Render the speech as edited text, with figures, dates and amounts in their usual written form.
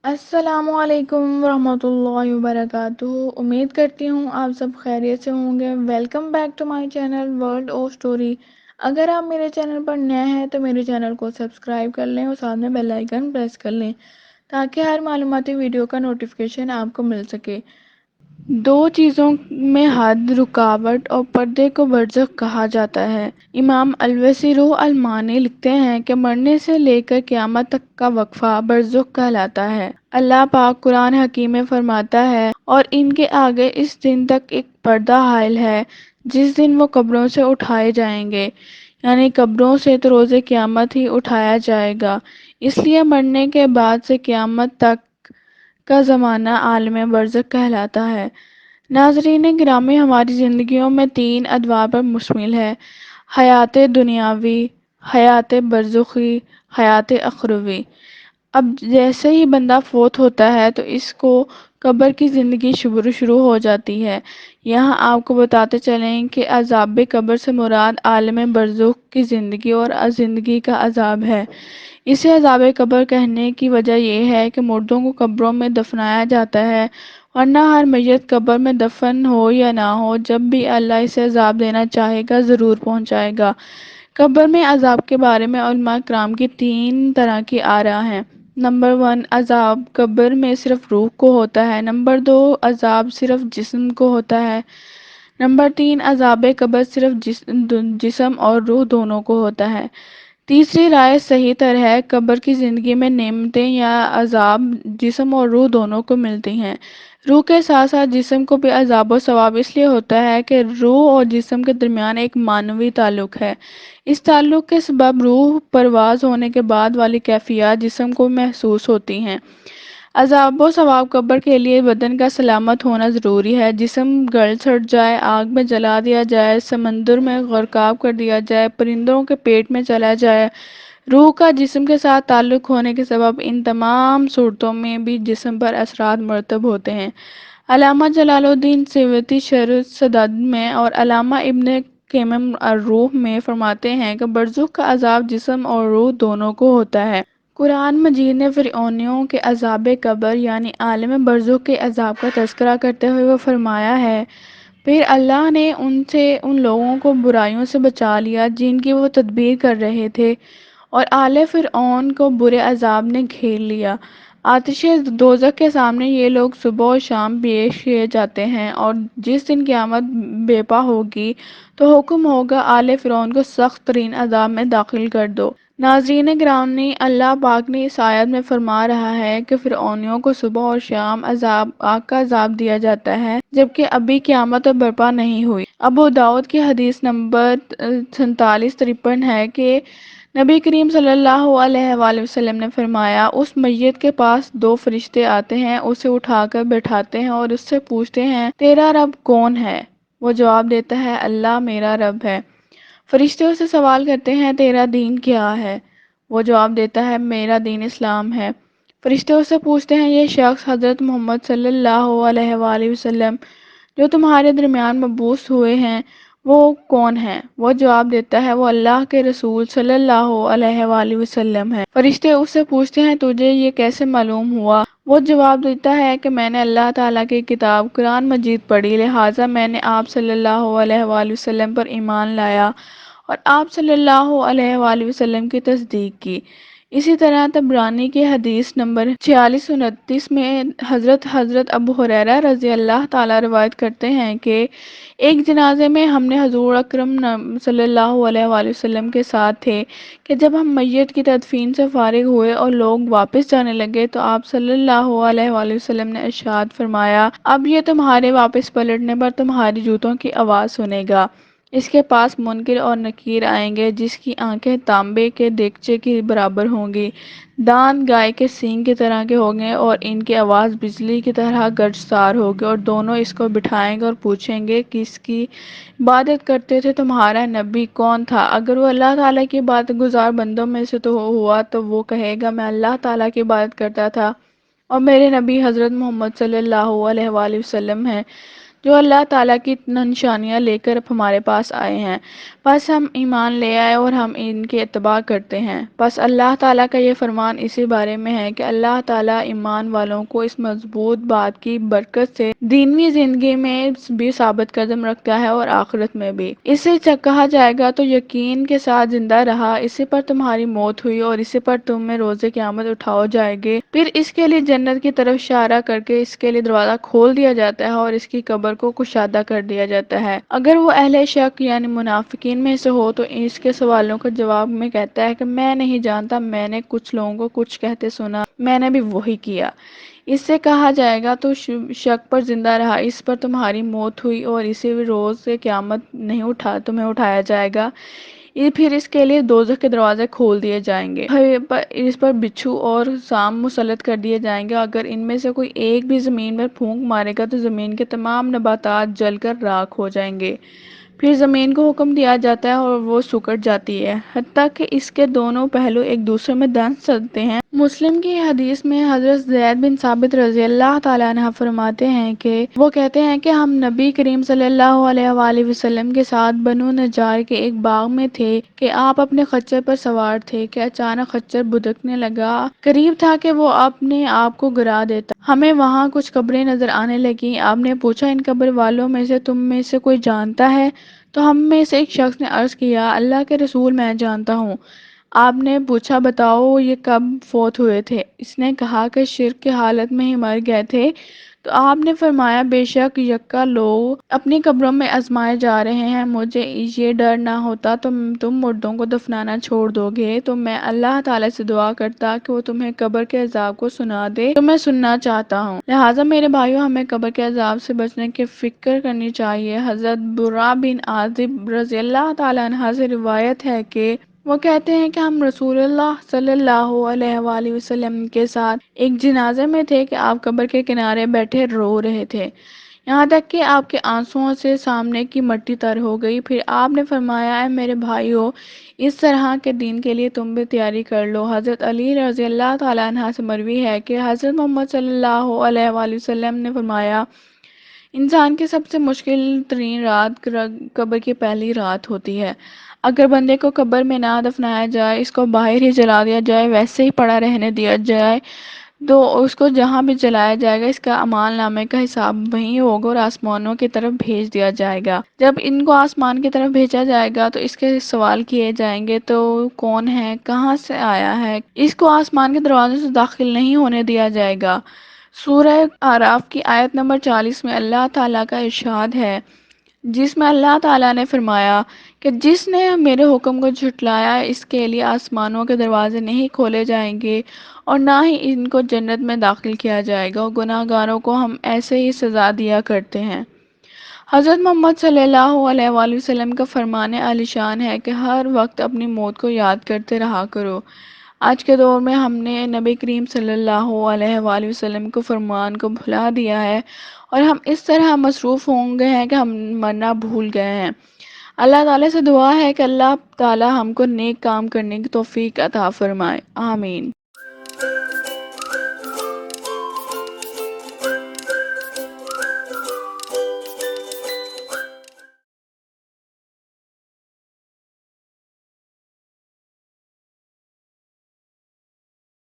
السلام علیکم ورحمۃ اللہ وبرکاتہ۔ امید کرتی ہوں آپ سب خیریت سے ہوں گے۔ Welcome back to my channel world of story. اگر آپ میرے چینل پر نئے ہیں تو میرے چینل کو سبسکرائب کر لیں اور ساتھ میں بیل آئیکن پریس کر لیں تاکہ ہر معلوماتی ویڈیو کا نوٹیفیکیشن آپ کو مل سکے۔ دو چیزوں میں حد، رکاوٹ اور پردے کو برزخ کہا جاتا ہے۔ امام الوسی روح المعانی لکھتے ہیں کہ مرنے سے لے کر قیامت تک کا وقفہ برزخ کہلاتا ہے۔ اللہ پاک قرآن حکیم میں فرماتا ہے، اور ان کے آگے اس دن تک ایک پردہ حائل ہے جس دن وہ قبروں سے اٹھائے جائیں گے، یعنی قبروں سے تو روز قیامت ہی اٹھایا جائے گا۔ اس لیے مرنے کے بعد سے قیامت تک کا زمانہ عالم برزخ کہلاتا ہے۔ ناظرین گرامی، ہماری زندگیوں میں تین ادوار پر مشتمل ہے: حیات دنیاوی، حیات برزخی، حیات اخروی۔ اب جیسے ہی بندہ فوت ہوتا ہے تو اس کو قبر کی زندگی شروع ہو جاتی ہے۔ یہاں آپ کو بتاتے چلیں کہ عذاب قبر سے مراد عالم برزخ کی زندگی اور زندگی کا عذاب ہے۔ اسے عذاب قبر کہنے کی وجہ یہ ہے کہ مردوں کو قبروں میں دفنایا جاتا ہے، ورنہ ہر میت قبر میں دفن ہو یا نہ ہو، جب بھی اللہ اسے عذاب دینا چاہے گا ضرور پہنچائے گا۔ قبر میں عذاب کے بارے میں علماء کرام کی تین طرح کی آراء ہیں۔ نمبر 1، عذاب قبر میں صرف روح کو ہوتا ہے۔ نمبر 2، عذاب صرف جسم کو ہوتا ہے۔ نمبر 3، عذاب قبر صرف جسم اور روح دونوں کو ہوتا ہے۔ تیسری رائے صحیح تر ہے، قبر کی زندگی میں نعمتیں یا عذاب جسم اور روح دونوں کو ملتی ہیں۔ روح کے ساتھ ساتھ جسم کو بھی عذاب و ثواب اس لیے ہوتا ہے کہ روح اور جسم کے درمیان ایک معنوی تعلق ہے۔ اس تعلق کے سبب روح پرواز ہونے کے بعد والی کیفیات جسم کو محسوس ہوتی ہیں۔ عذاب و ثواب قبر کے لیے بدن کا سلامت ہونا ضروری ہے۔ جسم گل سڑ جائے، آگ میں جلا دیا جائے، سمندر میں غرقاب کر دیا جائے، پرندوں کے پیٹ میں چلا جائے، روح کا جسم کے ساتھ تعلق ہونے کے سبب ان تمام صورتوں میں بھی جسم پر اثرات مرتب ہوتے ہیں۔ علامہ جلال الدین سیوطی شرح صدد میں اور علامہ ابن قیم الروح میں فرماتے ہیں کہ برزخ کا عذاب جسم اور روح دونوں کو ہوتا ہے۔ قرآن مجید نے فرعونیوں کے عذاب قبر یعنی عالم برزخ کے عذاب کا تذکرہ کرتے ہوئے وہ فرمایا ہے، پھر اللہ نے ان لوگوں کو برائیوں سے بچا لیا جن کی وہ تدبیر کر رہے تھے، اور آل فرعون کو برے عذاب نے گھیر لیا۔ آتش دوزخ کے سامنے یہ لوگ صبح و شام پیش کیے جاتے ہیں، اور جس دن قیامت برپا ہوگی تو حکم ہوگا آل فرعون کو سخت ترین عذاب میں داخل کر دو۔ ناظرین گرامی، اللہ پاک نے اس آیت میں فرما رہا ہے کہ فرعونیوں کو صبح اور شام آگ کا عذاب دیا جاتا ہے جبکہ ابھی قیامت برپا نہیں ہوئی۔ ابو داؤد کی حدیث نمبر 4753 ہے کہ نبی کریم صلی اللہ علیہ وآلہ وسلم نے فرمایا، اس میت کے پاس دو فرشتے آتے ہیں، اسے اٹھا کر بٹھاتے ہیں اور اس سے پوچھتے ہیں، تیرا رب کون ہے؟ وہ جواب دیتا ہے، اللہ میرا رب ہے۔ فرشتے اس سے سوال کرتے ہیں، تیرا دین کیا ہے؟ وہ جواب دیتا ہے، میرا دین اسلام ہے۔ فرشتے اس سے پوچھتے ہیں، یہ شخص حضرت محمد صلی اللہ علیہ وآلہ وسلم جو تمہارے درمیان مبعوث ہوئے ہیں وہ کون ہے؟ وہ جواب دیتا ہے، وہ اللہ کے رسول صلی اللہ علیہ وآلہ وسلم ہے۔ فرشتے اس سے پوچھتے ہیں، تجھے یہ کیسے معلوم ہوا؟ وہ جواب دیتا ہے کہ میں نے اللہ تعالیٰ کی کتاب قرآن مجید پڑھی، لہٰذا میں نے آپ صلی اللہ علیہ وآلہ وسلم پر ایمان لایا اور آپ صلی اللہ علیہ وآلہ وسلم کی تصدیق کی۔ اسی طرح طبرانی کی حدیث نمبر 4629 میں حضرت ابو ہریرہ رضی اللہ تعالیٰ روایت کرتے ہیں کہ ایک جنازے میں ہم نے حضور اکرم صلی اللہ علیہ وآلہ وسلم کے ساتھ تھے کہ جب ہم میت کی تدفین سے فارغ ہوئے اور لوگ واپس جانے لگے تو آپ صلی اللہ علیہ وآلہ وسلم نے ارشاد فرمایا، اب یہ تمہارے واپس پلٹنے پر تمہاری جوتوں کی آواز سنے گا۔ اس کے پاس منکر اور نکیر آئیں گے جس کی آنکھیں تانبے کے دیگچے کی برابر ہوں گی، دانت گائے کے سینگ کی طرح کے ہوں گے اور ان کی آواز بجلی کی طرح گرجسار ہوگی، اور دونوں اس کو بٹھائیں گے اور پوچھیں گے، کس کی عبادت کرتے تھے تمہارا نبی کون تھا؟ اگر وہ اللہ تعالیٰ کی عبادت گزار بندوں میں سے تو ہوا تو وہ کہے گا، میں اللہ تعالیٰ کی عبادت کرتا تھا اور میرے نبی حضرت محمد صلی اللہ علیہ وآلہ وسلم ہیں۔ جو اللہ تعالیٰ کی نشانیاں لے کر ہمارے پاس آئے ہیں، بس ہم ایمان لے آئے اور ہم ان کے اتباع کرتے ہیں۔ بس اللہ تعالیٰ کا یہ فرمان اسی بارے میں ہے کہ اللہ تعالیٰ ایمان والوں کو اس مضبوط بات کی برکت سے دینی زندگی میں بھی ثابت قدم رکھتا ہے اور آخرت میں بھی۔ اسے کہا جائے گا تو یقین کے ساتھ زندہ رہا، اسی پر تمہاری موت ہوئی اور اسی پر تمہیں روز قیامت اٹھاؤ جائے گے، پھر اس کے لیے جنت کی طرف اشارہ کر کے اس کے لیے دروازہ کھول دیا جاتا ہے اور اس کی قبر کو کشادہ کر دیا جاتا ہے۔ اگر وہ اہل شک یعنی منافقین میں سے ہو تو اس کے سوالوں کا جواب میں کہتا ہے کہ میں نہیں جانتا، میں نے کچھ لوگوں کو کچھ کہتے سنا، میں نے بھی وہی کیا۔ اس سے کہا جائے گا تو شک پر زندہ رہا، اس پر تمہاری موت ہوئی اور اسی روز سے قیامت نہیں تمہیں اٹھایا جائے گا، پھر اس کے لیے دوزخ کے دروازے کھول دیے جائیں گے، اس پر بچھو اور سام مسلط کر دیے جائیں گے۔ اگر ان میں سے کوئی ایک بھی زمین پر پھونک مارے گا تو زمین کے تمام نباتات جل کر راکھ ہو جائیں گے، پھر زمین کو حکم دیا جاتا ہے اور وہ سکڑ جاتی ہے، حتیٰ کہ اس کے دونوں پہلو ایک دوسرے میں دھنس سکتے ہیں۔ مسلم کی حدیث میں حضرت زید بن ثابت رضی اللہ تعالیٰ عنہ فرماتے ہیں کہ وہ کہتے ہیں کہ ہم نبی کریم صلی اللہ علیہ وآلہ وسلم کے ساتھ بنو نجار کے ایک باغ میں تھے کہ آپ اپنے خچر پر سوار تھے کہ اچانک خچر بھٹکنے لگا، قریب تھا کہ وہ اپنے آپ کو گرا دیتا۔ ہمیں وہاں کچھ قبریں نظر آنے لگیں، آپ نے پوچھا ان قبر والوں میں سے تم میں سے کوئی جانتا ہے؟ تو ہم میں سے ایک شخص نے عرض کیا اللہ کے رسول میں جانتا ہوں۔ آپ نے پوچھا بتاؤ یہ کب فوت ہوئے تھے؟ اس نے کہا کہ شرک کی حالت میں ہی مر گئے تھے۔ تو آپ نے فرمایا بے شک یکا لوگ اپنی قبروں میں آزمائے جا رہے ہیں، مجھے یہ ڈر نہ ہوتا تو تم مردوں کو دفنانا چھوڑ دو گے، تو میں اللہ تعالیٰ سے دعا کرتا کہ وہ تمہیں قبر کے عذاب کو سنا دے تو میں سننا چاہتا ہوں۔ لہٰذا میرے بھائیوں ہمیں قبر کے عذاب سے بچنے کی فکر کرنی چاہیے۔ حضرت برا بن عازب رضی اللہ تعالیٰ عنہ سے روایت ہے کہ وہ کہتے ہیں کہ ہم رسول اللہ صلی اللہ علیہ وآلہ وسلم کے ساتھ ایک جنازے میں تھے کہ آپ قبر کے کنارے بیٹھے رو رہے تھے، یہاں تک کہ آپ کے آنسوؤں سے سامنے کی مٹی تر ہو گئی۔ پھر آپ نے فرمایا اے میرے بھائیو، اس طرح کے دین کے لیے تم بھی تیاری کر لو۔ حضرت علی رضی اللہ تعالیٰ عنہ سے مروی ہے کہ حضرت محمد صلی اللہ علیہ وآلہ وسلم نے فرمایا انسان کی سب سے مشکل ترین رات قبر کی پہلی رات ہوتی ہے۔ اگر بندے کو قبر میں نہ دفنایا جائے، اس کو باہر ہی جلا دیا جائے، ویسے ہی پڑا رہنے دیا جائے، تو اس کو جہاں بھی جلایا جائے گا اس کا اعمال نامے کا حساب وہیں ہوگا اور آسمانوں کی طرف بھیج دیا جائے گا۔ جب ان کو آسمان کی طرف بھیجا جائے گا تو اس کے سوال کیے جائیں گے تو کون ہے، کہاں سے آیا ہے، اس کو آسمان کے دروازے سے داخل نہیں ہونے دیا جائے گا۔ سورہ اعراف کی آیت نمبر 40 میں اللہ تعالیٰ کا ارشاد ہے، جس میں اللہ تعالیٰ نے فرمایا کہ جس نے میرے حکم کو جھٹلایا اس کے لیے آسمانوں کے دروازے نہیں کھولے جائیں گے اور نہ ہی ان کو جنت میں داخل کیا جائے گا، اور گناہ گاروں کو ہم ایسے ہی سزا دیا کرتے ہیں۔ حضرت محمد صلی اللہ علیہ وآلہ وسلم کا فرمان عالی شان ہے کہ ہر وقت اپنی موت کو یاد کرتے رہا کرو۔ آج کے دور میں ہم نے نبی کریم صلی اللہ علیہ وآلہ وسلم کو فرمان کو بھلا دیا ہے اور ہم اس طرح مصروف ہو گئے ہیں کہ ہم مرنا بھول گئے ہیں۔ اللہ تعالیٰ سے دعا ہے کہ اللہ تعالیٰ ہم کو نیک کام کرنے کی توفیق عطا فرمائے، آمین۔